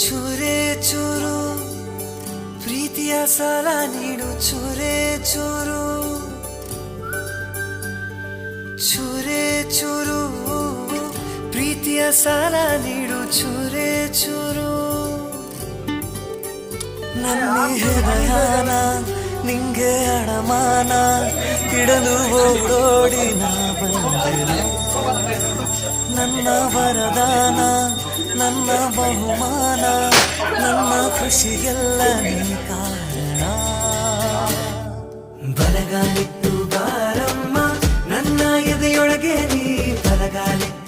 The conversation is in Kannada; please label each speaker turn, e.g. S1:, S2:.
S1: ಚೂರೇ ಚೂರು ಪ್ರೀತಿಯ ಸಾಲ ನೀಡು ಚೂರೇ ಚೂರು ಚೂರೇ ಚೂರು ಪ್ರೀತಿಯ ಸಾಲ ನೀಡು ಚೂರೇ ಚೂರು ನನ್ನ ಹೃದಯನ ನಿಂಗೆ ಅಡಮಾನ ಹಿಡಲು ಓಡೋಡಿ ನಾ ಬಂದೆ ನನ್ನ ವರದಾನ ನನ್ನ ಬಹುಮಾನ ನನ್ನ ಖುಷಿಗೆಲ್ಲ ನೀ ಕಾರಣ ಬಲಗಾಲಿಟ್ಟು ಬಾರಮ್ಮ ನನ್ನ ಎದೆಯೊಳಗೆ ನೀ ಬಲಗಾಲಿಟ್ಟು